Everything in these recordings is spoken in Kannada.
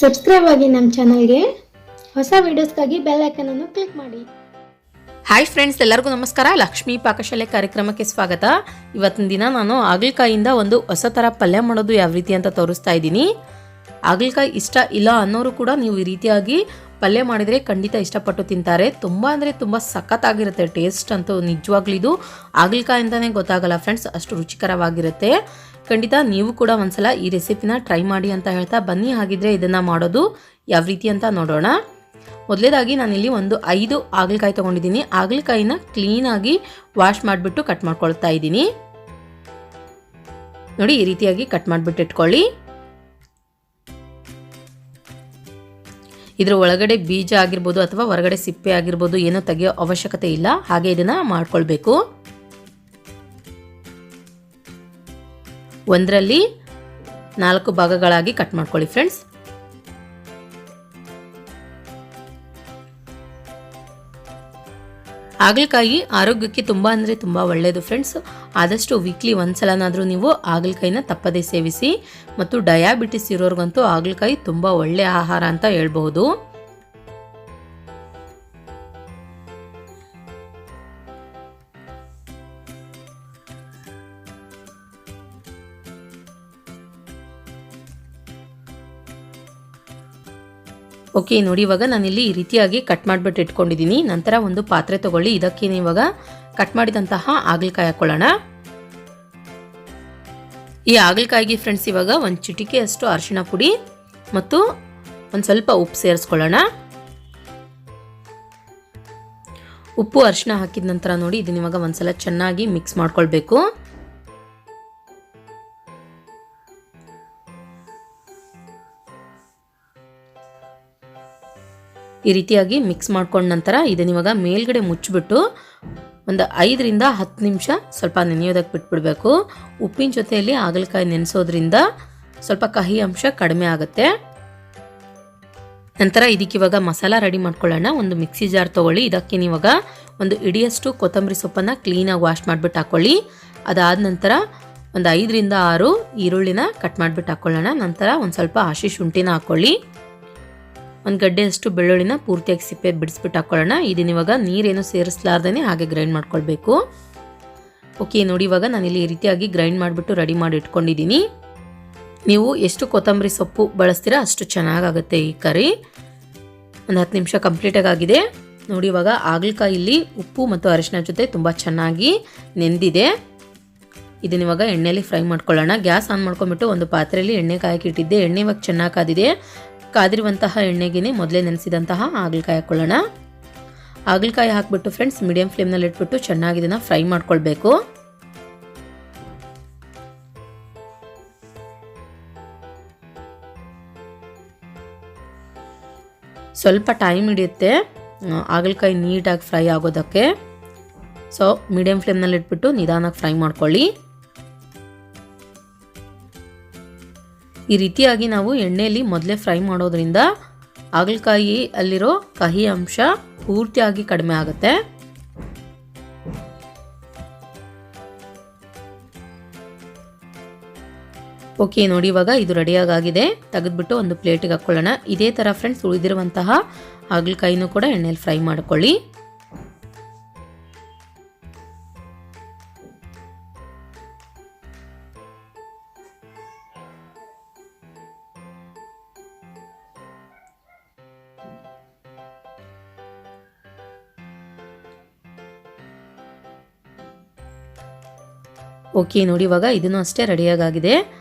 ಸಬ್ಸ್ಕ್ರೈಬ್ ಆಗಿ ನಮ್ಮ ಚಾನಲ್ಗೆ. ಹೊಸ ವಿಡಿಯೋಸ್ಗಾಗಿ ಬೆಲ್ ಐಕಾನ್ ಅನ್ನು ಕ್ಲಿಕ್ ಮಾಡಿ. ಹಾಯ್ ಫ್ರೆಂಡ್ಸ್, ಎಲ್ಲರಿಗೂ ನಮಸ್ಕಾರ. ಲಕ್ಷ್ಮಿ ಪಾಕಶಾಲೆ ಕಾರ್ಯಕ್ರಮಕ್ಕೆ ಸ್ವಾಗತ. ಇವತ್ತಿನ ದಿನ ನಾನು ಹಾಗಲಕಾಯಿಯಿಂದ ಒಂದು ಹೊಸ ಥರ ಪಲ್ಯ ಮಾಡೋದು ಯಾವ ರೀತಿ ಅಂತ ತೋರಿಸ್ತಾ ಇದ್ದೀನಿ. ಹಾಗಲಕಾಯಿ ಇಷ್ಟ ಇಲ್ಲ ಅನ್ನೋರು ಕೂಡ ನೀವು ಈ ರೀತಿಯಾಗಿ ಪಲ್ಯ ಮಾಡಿದರೆ ಖಂಡಿತ ಇಷ್ಟಪಟ್ಟು ತಿಂತಾರೆ. ತುಂಬ ಅಂದರೆ ತುಂಬ ಸಖತ್ತಾಗಿರುತ್ತೆ ಟೇಸ್ಟ್ ಅಂತೂ. ನಿಜವಾಗ್ಲೂ ಇದು ಹಾಗಲಕಾಯಿ ಅಂತಲೇ ಗೊತ್ತಾಗಲ್ಲ ಫ್ರೆಂಡ್ಸ್, ಅಷ್ಟು ರುಚಿಕರವಾಗಿರುತ್ತೆ. ಖಂಡಿತ ನೀವು ಕೂಡ ಒಂದ್ಸಲ ಈ ರೆಸಿಪಿನ ಟ್ರೈ ಮಾಡಿ ಅಂತ ಹೇಳ್ತಾ ಬನ್ನಿ. ಹಾಗಿದ್ರೆ ಇದನ್ನು ಮಾಡೋದು ಯಾವ ರೀತಿ ಅಂತ ನೋಡೋಣ. ಮೊದಲೇದಾಗಿ ನಾನಿಲ್ಲಿ ಒಂದು 5 ಹಾಗಲಕಾಯಿ ತೊಗೊಂಡಿದ್ದೀನಿ. ಹಾಗಲಕಾಯಿನ ಕ್ಲೀನಾಗಿ ವಾಶ್ ಮಾಡಿಬಿಟ್ಟು ಕಟ್ ಮಾಡ್ಕೊಳ್ತಾ ಇದ್ದೀನಿ. ನೋಡಿ, ಈ ರೀತಿಯಾಗಿ ಕಟ್ ಮಾಡಿಬಿಟ್ಟು ಇಟ್ಕೊಳ್ಳಿ. ಇದ್ರ ಒಳಗಡೆ ಬೀಜ ಆಗಿರ್ಬೋದು ಅಥವಾ ಹೊರಗಡೆ ಸಿಪ್ಪೆ ಆಗಿರ್ಬೋದು ಏನೋ ತೆಗೆಯೋ ಅವಶ್ಯಕತೆ ಇಲ್ಲ. ಹಾಗೆ ಇದನ್ನ ಮಾಡ್ಕೊಳ್ಬೇಕು. ಒಂದರಲ್ಲಿ 4 ಭಾಗಗಳಾಗಿ ಕಟ್ ಮಾಡ್ಕೊಳ್ಳಿ ಫ್ರೆಂಡ್ಸ್. ಹಾಗಲಕಾಯಿ ಆರೋಗ್ಯಕ್ಕೆ ತುಂಬ ಅಂದರೆ ತುಂಬ ಒಳ್ಳೆಯದು ಫ್ರೆಂಡ್ಸ್. ಆದಷ್ಟು ವೀಕ್ಲಿ ಒಂದ್ಸಲನಾದರೂ ನೀವು ಹಾಗಲಕಾಯಿನ ತಪ್ಪದೇ ಸೇವಿಸಿ. ಮತ್ತು ಡಯಾಬಿಟಿಸ್ ಇರೋರ್ಗಂತೂ ಹಾಗಲಕಾಯಿ ತುಂಬ ಒಳ್ಳೆಯ ಆಹಾರ ಅಂತ ಹೇಳ್ಬಹುದು. ಓಕೆ, ನೋಡಿ ಇವಾಗ ನಾನಿಲ್ಲಿ ಈ ರೀತಿಯಾಗಿ ಕಟ್ ಮಾಡಿಬಿಟ್ಟು ಇಟ್ಕೊಂಡಿದ್ದೀನಿ. ನಂತರ ಒಂದು ಪಾತ್ರೆ ತಗೊಳ್ಳಿ. ಇದಕ್ಕೆ ಇವಾಗ ಕಟ್ ಮಾಡಿದಂತಹ ಹಾಗಲಕಾಯಿ ಹಾಕೊಳ್ಳೋಣ. ಈ ಹಾಗಲಕಾಯಿಗೆ ಫ್ರೆಂಡ್ಸ್ ಇವಾಗ ಒಂದು ಚಿಟಿಕೆಯಷ್ಟು ಅರಿಶಿಣ ಪುಡಿ ಮತ್ತು ಒಂದು ಸ್ವಲ್ಪ ಉಪ್ಪು ಸೇರಿಸ್ಕೊಳ್ಳೋಣ. ಉಪ್ಪು ಅರಿಶಿಣ ಹಾಕಿದ ನಂತರ ನೋಡಿ ಇದನ್ನ ಇವಾಗ ಒಂದ್ಸಲ ಚೆನ್ನಾಗಿ ಮಿಕ್ಸ್ ಮಾಡ್ಕೊಳ್ಬೇಕು. ಈ ರೀತಿಯಾಗಿ ಮಿಕ್ಸ್ ಮಾಡ್ಕೊಂಡ ನಂತರ ಇದನ್ನ ಇವಾಗ ಮೇಲ್ಗಡೆ ಮುಚ್ಚಿಬಿಟ್ಟು ಒಂದು 5 ರಿಂದ 10 ನಿಮಿಷ ಸ್ವಲ್ಪ ನೆನೆಯೋದಕ್ಕೆ ಬಿಟ್ಬಿಡ್ಬೇಕು. ಉಪ್ಪಿನ ಜೊತೆಯಲ್ಲಿ ಹಾಗಲಕಾಯಿ ನೆನೆಸೋದ್ರಿಂದ ಸ್ವಲ್ಪ ಕಹಿ ಅಂಶ ಕಡಿಮೆ ಆಗುತ್ತೆ. ನಂತರ ಇದಕ್ಕೆ ಇವಾಗ ಮಸಾಲ ರೆಡಿ ಮಾಡ್ಕೊಳ್ಳೋಣ. ಒಂದು ಮಿಕ್ಸಿ ಜಾರ್ ತೊಗೊಳ್ಳಿ. ಇದಕ್ಕೆ ಇವಾಗ ಒಂದು ಇಡಿಯಷ್ಟು ಕೊತ್ತಂಬರಿ ಸೊಪ್ಪನ್ನು ಕ್ಲೀನಾಗಿ ವಾಶ್ ಮಾಡಿಬಿಟ್ಟು ಹಾಕ್ಕೊಳ್ಳಿ. ಅದಾದ ನಂತರ ಒಂದು 5 ರಿಂದ 6 ಈರುಳ್ಳಿನ ಕಟ್ ಮಾಡಿಬಿಟ್ಟು ಹಾಕ್ಕೊಳ್ಳೋಣ. ನಂತರ ಒಂದು ಸ್ವಲ್ಪ ಹಸಿ ಶುಂಠಿನ ಹಾಕ್ಕೊಳ್ಳಿ. ಒಂದು ಗಡ್ಡೆಯಷ್ಟು ಬೆಳ್ಳುಳ್ಳಿನ ಪೂರ್ತಿಯಾಗಿ ಸಿಪ್ಪೆ ಬಿಡಿಸ್ಬಿಟ್ಟು ಹಾಕ್ಕೊಳ್ಳೋಣ. ಇದನ್ನ ಇವಾಗ ನೀರೇನು ಸೇರಿಸ್ಲಾರ್ದೇ ಹಾಗೆ ಗ್ರೈಂಡ್ ಮಾಡ್ಕೊಳ್ಬೇಕು. ಓಕೆ, ನೋಡಿ ಇವಾಗ ನಾನಿಲ್ಲಿ ಈ ರೀತಿಯಾಗಿ ಗ್ರೈಂಡ್ ಮಾಡಿಬಿಟ್ಟು ರೆಡಿ ಮಾಡಿ ಇಟ್ಕೊಂಡಿದ್ದೀನಿ. ನೀವು ಎಷ್ಟು ಕೊತ್ತಂಬರಿ ಸೊಪ್ಪು ಬಳಸ್ತೀರಾ ಅಷ್ಟು ಚೆನ್ನಾಗಾಗುತ್ತೆ ಈ ಕರಿ. ಒಂದು 10 ನಿಮಿಷ ಕಂಪ್ಲೀಟಾಗಿ ಆಗಿದೆ. ನೋಡಿ ಇವಾಗ ಹಾಗಲಕಾಯಲ್ಲಿ ಉಪ್ಪು ಮತ್ತು ಅರಿಶಿನ ಜೊತೆ ತುಂಬ ಚೆನ್ನಾಗಿ ನೆಂದಿದೆ. ಇದನ್ನ ಇವಾಗ ಎಣ್ಣೆಯಲ್ಲಿ ಫ್ರೈ ಮಾಡ್ಕೊಳ್ಳೋಣ. ಗ್ಯಾಸ್ ಆನ್ ಮಾಡ್ಕೊಂಡ್ಬಿಟ್ಟು ಒಂದು ಪಾತ್ರೆಯಲ್ಲಿ ಎಣ್ಣೆ ಕಾಯಕ್ಕೆ ಇಟ್ಟಿದ್ದೆ. ಎಣ್ಣೆ ಇವಾಗ ಚೆನ್ನಾಗಿ ಕಾದಿದೆ. ಕಾದಿರುವಂತಹ ಎಣ್ಣೆಗೆ ಮೊದಲೇ ನೆನೆಸಿದಂತಹ ಹಾಗಲಕಾಯಿ ಹಾಕ್ಕೊಳ್ಳೋಣ. ಹಾಗಲಕಾಯಿ ಹಾಕ್ಬಿಟ್ಟು ಫ್ರೆಂಡ್ಸ್ ಮೀಡಿಯಂ ಫ್ಲೇಮ್ನಲ್ಲಿ ಇಟ್ಬಿಟ್ಟು ಚೆನ್ನಾಗಿ ಇದನ್ನು ಫ್ರೈ ಮಾಡ್ಕೊಳ್ಬೇಕು. ಸ್ವಲ್ಪ ಟೈಮ್ ಹಿಡಿಯುತ್ತೆ ಹಾಗಲಕಾಯಿ ನೀಟಾಗಿ ಫ್ರೈ ಆಗೋದಕ್ಕೆ. ಸೊ ಮೀಡಿಯಂ ಫ್ಲೇಮ್ನಲ್ಲಿ ಇಟ್ಬಿಟ್ಟು ನಿಧಾನಕ್ಕೆ ಫ್ರೈ ಮಾಡ್ಕೊಳ್ಳಿ. ಈ ರೀತಿಯಾಗಿ ನಾವು ಎಣ್ಣೆಯಲ್ಲಿ ಮೊದಲೇ ಫ್ರೈ ಮಾಡೋದ್ರಿಂದ ಹಾಗಲಕಾಯಿ ಅಲ್ಲಿರೋ ಕಹಿ ಅಂಶ ಪೂರ್ತಿಯಾಗಿ ಕಡಿಮೆ ಆಗುತ್ತೆ. ಓಕೆ, ನೋಡಿ ಇವಾಗ ಇದು ರೆಡಿಯಾಗಿದೆ. ತೆಗೆದ್ಬಿಟ್ಟು ಒಂದು ಪ್ಲೇಟಿಗೆ ಹಾಕ್ಕೊಳ್ಳೋಣ. ಇದೇ ಥರ ಫ್ರೆಂಡ್ಸ್ ಉಳಿದಿರುವಂತಹ ಹಾಗಲಕಾಯಿನೂ ಕೂಡ ಎಣ್ಣೆಯಲ್ಲಿ ಫ್ರೈ ಮಾಡ್ಕೊಳ್ಳಿ. ಓಕೆ, ನೋಡಿ ಇವಾಗ ಇದನ್ನು ಅಷ್ಟೇ ರೆಡಿಯಾಗಿದೆ.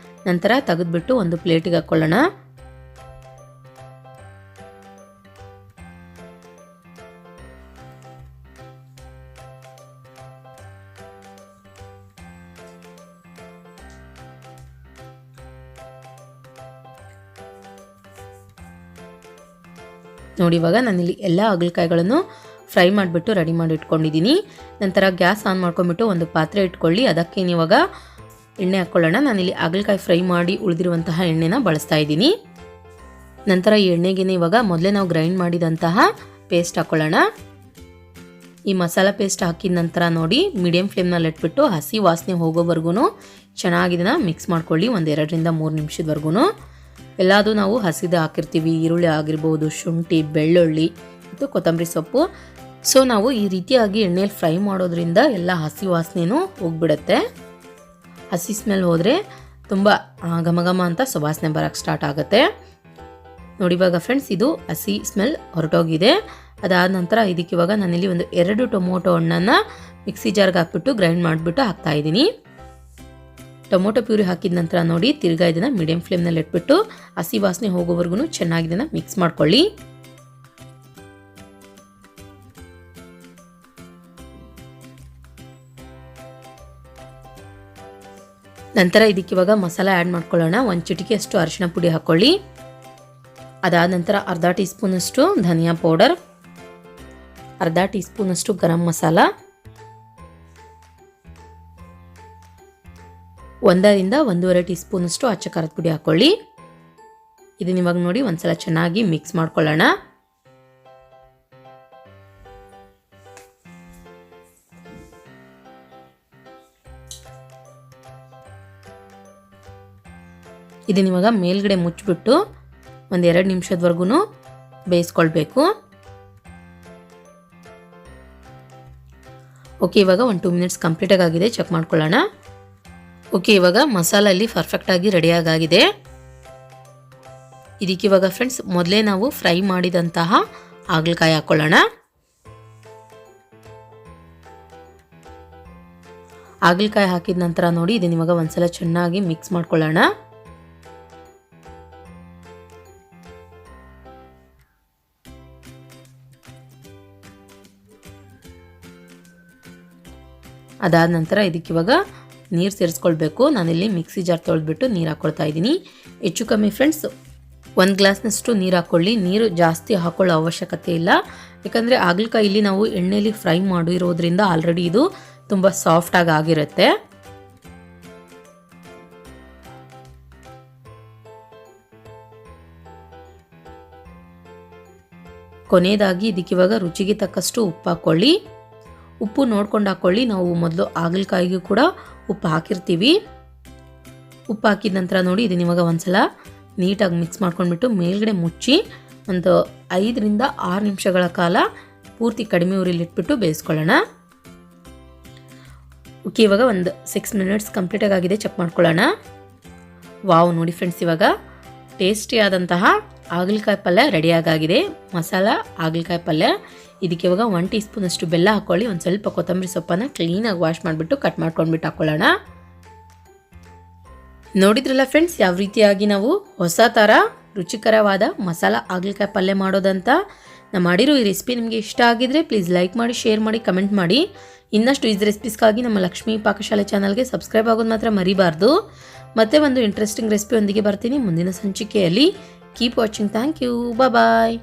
ನಂತರ ತೆಗೆದ್ಬಿಟ್ಟು ಒಂದು ಪ್ಲೇಟಿಗೆ ಹಾಕ್ಕೊಳ್ಳೋಣ. ನೋಡಿ ಇವಾಗ ನಾನಿಲ್ಲಿ ಎಲ್ಲ ಹಾಗಲಕಾಯಿಗಳನ್ನು ಫ್ರೈ ಮಾಡಿಬಿಟ್ಟು ರೆಡಿ ಮಾಡಿ ಇಟ್ಕೊಂಡಿದ್ದೀನಿ. ನಂತರ ಗ್ಯಾಸ್ ಆನ್ ಮಾಡ್ಕೊಂಡ್ಬಿಟ್ಟು ಒಂದು ಪಾತ್ರೆ ಇಟ್ಕೊಳ್ಳಿ. ಅದಕ್ಕೆ ಇವಾಗ ಎಣ್ಣೆ ಹಾಕ್ಕೊಳ್ಳೋಣ. ನಾನಿಲ್ಲಿ ಹಾಗಲಕಾಯಿ ಫ್ರೈ ಮಾಡಿ ಉಳಿದಿರುವಂತಹ ಎಣ್ಣೆನ ಬಳಸ್ತಾ ಇದ್ದೀನಿ. ನಂತರ ಈ ಎಣ್ಣೆಗೆ ಇವಾಗ ಮೊದಲೇ ನಾವು ಗ್ರೈಂಡ್ ಮಾಡಿದಂತಹ ಪೇಸ್ಟ್ ಹಾಕ್ಕೊಳ್ಳೋಣ. ಈ ಮಸಾಲ ಪೇಸ್ಟ್ ಹಾಕಿದ ನಂತರ ನೋಡಿ ಮೀಡಿಯಂ ಫ್ಲೇಮ್ನಲ್ಲಿ ಇಟ್ಬಿಟ್ಟು ಹಸಿ ವಾಸನೆ ಹೋಗೋವರೆಗೂ ಚೆನ್ನಾಗಿ ಇದನ್ನು ಮಿಕ್ಸ್ ಮಾಡ್ಕೊಳ್ಳಿ. ಒಂದು 2 ರಿಂದ 3 ನಿಮಿಷದವರೆಗೂ. ಎಲ್ಲದೂ ನಾವು ಹಸಿದು ಹಾಕಿರ್ತೀವಿ. ಈರುಳ್ಳಿ ಆಗಿರ್ಬೋದು, ಶುಂಠಿ, ಬೆಳ್ಳುಳ್ಳಿ ಮತ್ತು ಕೊತ್ತಂಬರಿ ಸೊಪ್ಪು. ಸೊ ನಾವು ಈ ರೀತಿಯಾಗಿ ಎಣ್ಣೆಯಲ್ಲಿ ಫ್ರೈ ಮಾಡೋದ್ರಿಂದ ಎಲ್ಲ ಹಸಿ ವಾಸನೆನೂ ಹೋಗ್ಬಿಡುತ್ತೆ. ಹಸಿ ಸ್ಮೆಲ್ ಹೋದರೆ ತುಂಬ ಘಮ ಘಮ ಅಂತ ಸುವಾಸನೆ ಬರೋಕ್ಕೆ ಸ್ಟಾರ್ಟ್ ಆಗುತ್ತೆ. ನೋಡಿ ಇವಾಗ ಫ್ರೆಂಡ್ಸ್, ಇದು ಹಸಿ ಸ್ಮೆಲ್ ಹೊರಟೋಗಿದೆ. ಅದಾದ ನಂತರ ಇದಕ್ಕೆ ಇವಾಗ ನಾನಿಲ್ಲಿ ಒಂದು 2 ಟೊಮೊಟೊ ಹಣ್ಣನ್ನು ಮಿಕ್ಸಿ ಜಾರ್ಗೆ ಹಾಕ್ಬಿಟ್ಟು ಗ್ರೈಂಡ್ ಮಾಡಿಬಿಟ್ಟು ಹಾಕ್ತಾಯಿದ್ದೀನಿ. ಟೊಮೊಟೊ ಪ್ಯೂರಿ ಹಾಕಿದ ನಂತರ ನೋಡಿ ತಿರ್ಗಾ ಇದನ್ನು ಮೀಡಿಯಂ ಫ್ಲೇಮ್ನಲ್ಲಿ ಇಟ್ಬಿಟ್ಟು ಹಸಿ ವಾಸನೆ ಹೋಗೋವರೆಗೂ ಚೆನ್ನಾಗಿ ಇದನ್ನು ಮಿಕ್ಸ್ ಮಾಡ್ಕೊಳ್ಳಿ. ನಂತರ ಇದಕ್ಕೆ ಇವಾಗ ಮಸಾಲ ಆ್ಯಡ್ ಮಾಡ್ಕೊಳ್ಳೋಣ. 1 ಚಿಟಿಕೆಯಷ್ಟು ಅರಿಶಿಣ ಪುಡಿ ಹಾಕ್ಕೊಳ್ಳಿ. ಅದಾದ ನಂತರ ಅರ್ಧ ಟೀ ಸ್ಪೂನಷ್ಟು ಧನಿಯಾ ಪೌಡರ್, ಅರ್ಧ ಟೀ ಸ್ಪೂನಷ್ಟು ಗರಂ ಮಸಾಲ, 1 ರಿಂದ 1.5 ಟೀ ಸ್ಪೂನಷ್ಟು ಅಚ್ಚ ಖಾರದ ಪುಡಿ ಹಾಕ್ಕೊಳ್ಳಿ. ಇದನ್ನ ಇವಾಗ ನೋಡಿ ಒಂದ್ಸಲ ಚೆನ್ನಾಗಿ ಮಿಕ್ಸ್ ಮಾಡ್ಕೊಳ್ಳೋಣ. ಇದನ್ನ ಇವಾಗ ಮೇಲ್ಗಡೆ ಮುಚ್ಚಿಬಿಟ್ಟು 1-2 ನಿಮಿಷದವರೆಗೂ ಬೇಯಿಸ್ಕೊಳ್ಬೇಕು. ಓಕೆ, ಇವಾಗ 1-2 ಮಿನಿಟ್ಸ್ ಕಂಪ್ಲೀಟಾಗಿ ಆಗಿದೆ, ಚೆಕ್ ಮಾಡ್ಕೊಳ್ಳೋಣ. ಓಕೆ, ಇವಾಗ ಮಸಾಲ ಇಲ್ಲಿ ಪರ್ಫೆಕ್ಟಾಗಿ ರೆಡಿಯಾಗಿದೆ. ಇದಕ್ಕೆ ಇವಾಗ ಫ್ರೆಂಡ್ಸ್ ಮೊದಲೇ ನಾವು ಫ್ರೈ ಮಾಡಿದಂತಹ ಹಾಗಲಕಾಯಿ ಹಾಕ್ಕೊಳ್ಳೋಣ. ಹಾಗಲಕಾಯಿ ಹಾಕಿದ ನಂತರ ನೋಡಿ ಇದನ್ನ ಇವಾಗ ಒಂದ್ಸಲ ಚೆನ್ನಾಗಿ ಮಿಕ್ಸ್ ಮಾಡ್ಕೊಳ್ಳೋಣ. ಅದಾದ ನಂತರ ಇದಕ್ಕೆ ಇವಾಗ ನೀರು ಸೇರಿಸ್ಕೊಳ್ಬೇಕು. ನಾನಿಲ್ಲಿ ಮಿಕ್ಸಿ ಜಾರ್ ತೊಳೆದ್ಬಿಟ್ಟು ನೀರು ಹಾಕ್ಕೊಳ್ತಾ ಇದ್ದೀನಿ. ಹೆಚ್ಚು ಕಮ್ಮಿ ಫ್ರೆಂಡ್ಸ್ 1 ಗ್ಲಾಸ್ನಷ್ಟು ನೀರು ಹಾಕ್ಕೊಳ್ಳಿ. ನೀರು ಜಾಸ್ತಿ ಹಾಕೊಳ್ಳೋ ಅವಶ್ಯಕತೆ ಇಲ್ಲ, ಯಾಕಂದರೆ ಹಾಗಲಕಾಯಿ ಇಲ್ಲಿ ನಾವು ಎಣ್ಣೆಯಲ್ಲಿ ಫ್ರೈ ಮಾಡಿರೋದ್ರಿಂದ ಆಲ್ರೆಡಿ ಇದು ತುಂಬ ಸಾಫ್ಟಾಗಿ ಆಗಿರುತ್ತೆ. ಕೊನೆಯದಾಗಿ ಇದಕ್ಕೆ ಇವಾಗ ರುಚಿಗೆ ತಕ್ಕಷ್ಟು ಉಪ್ಪು ಹಾಕ್ಕೊಳ್ಳಿ. ಉಪ್ಪು ನೋಡ್ಕೊಂಡು ಹಾಕ್ಕೊಳ್ಳಿ. ನಾವು ಮೊದಲು ಹಾಗಲಕಾಯಿಗೂ ಕೂಡ ಉಪ್ಪು ಹಾಕಿರ್ತೀವಿ. ಉಪ್ಪು ಹಾಕಿದ ನಂತರ ನೋಡಿ ಇದನ್ನ ಇವಾಗ ಒಂದ್ಸಲ ನೀಟಾಗಿ ಮಿಕ್ಸ್ ಮಾಡ್ಕೊಂಡ್ಬಿಟ್ಟು ಮೇಲ್ಗಡೆ ಮುಚ್ಚಿ ಒಂದು 5 ರಿಂದ 6 ನಿಮಿಷಗಳ ಕಾಲ ಪೂರ್ತಿ ಕಡಿಮೆ ಉರಿಲಿ ಇಟ್ಬಿಟ್ಟು ಬೇಯಿಸ್ಕೊಳ್ಳೋಣ. ಓಕೆ, ಇವಾಗ ಒಂದು 6 ಮಿನಿಟ್ಸ್ ಕಂಪ್ಲೀಟಾಗಿ ಆಗಿದೆ, ಚೆಕ್ ಮಾಡ್ಕೊಳ್ಳೋಣ. ವಾವ್, ನೋಡಿ ಫ್ರೆಂಡ್ಸ್, ಇವಾಗ ಟೇಸ್ಟಿಯಾದಂತಹ ಹಾಗಲಕಾಯಿ ಪಲ್ಯ ರೆಡಿಯಾಗಿದೆ. ಮಸಾಲ ಹಾಗಲಕಾಯಿ ಪಲ್ಯ. ಇದಕ್ಕೆ ಇವಾಗ 1 ಟೀ ಸ್ಪೂನಷ್ಟು ಬೆಲ್ಲ ಹಾಕ್ಕೊಳ್ಳಿ. ಒಂದು ಸ್ವಲ್ಪ ಕೊತ್ತಂಬರಿ ಸೊಪ್ಪನ್ನು ಕ್ಲೀನಾಗಿ ವಾಶ್ ಮಾಡಿಬಿಟ್ಟು ಕಟ್ ಮಾಡ್ಕೊಂಡ್ಬಿಟ್ಟು ಹಾಕ್ಕೊಳ್ಳೋಣ. ನೋಡಿದ್ರಲ್ಲ ಫ್ರೆಂಡ್ಸ್, ಯಾವ ರೀತಿಯಾಗಿ ನಾವು ಹೊಸ ಥರ ರುಚಿಕರವಾದ ಮಸಾಲ ಹಾಗಲಕಾಯಿ ಪಲ್ಯ ಮಾಡೋದಂತ. ನಾನು ಮಾಡಿರೋ ಈ ರೆಸಿಪಿ ನಿಮಗೆ ಇಷ್ಟ ಆಗಿದ್ರೆ ಪ್ಲೀಸ್ ಲೈಕ್ ಮಾಡಿ, ಶೇರ್ ಮಾಡಿ, ಕಮೆಂಟ್ ಮಾಡಿ. ಇನ್ನಷ್ಟು ಈಸ್ ರೆಸಿಪೀಸ್ಗಾಗಿ ನಮ್ಮ ಲಕ್ಷ್ಮಿ ಪಾಕಶಾಲೆ ಚಾನಲ್ಗೆ ಸಬ್ಸ್ಕ್ರೈಬ್ ಆಗೋದು ಮಾತ್ರ ಮರಿಬಾರ್ದು. ಮತ್ತೆ ಒಂದು ಇಂಟ್ರೆಸ್ಟಿಂಗ್ ರೆಸಿಪಿ ಒಂದಿಗೆ ಬರ್ತೀನಿ ಮುಂದಿನ ಸಂಚಿಕೆಯಲ್ಲಿ. Keep watching. Thank you. Bye.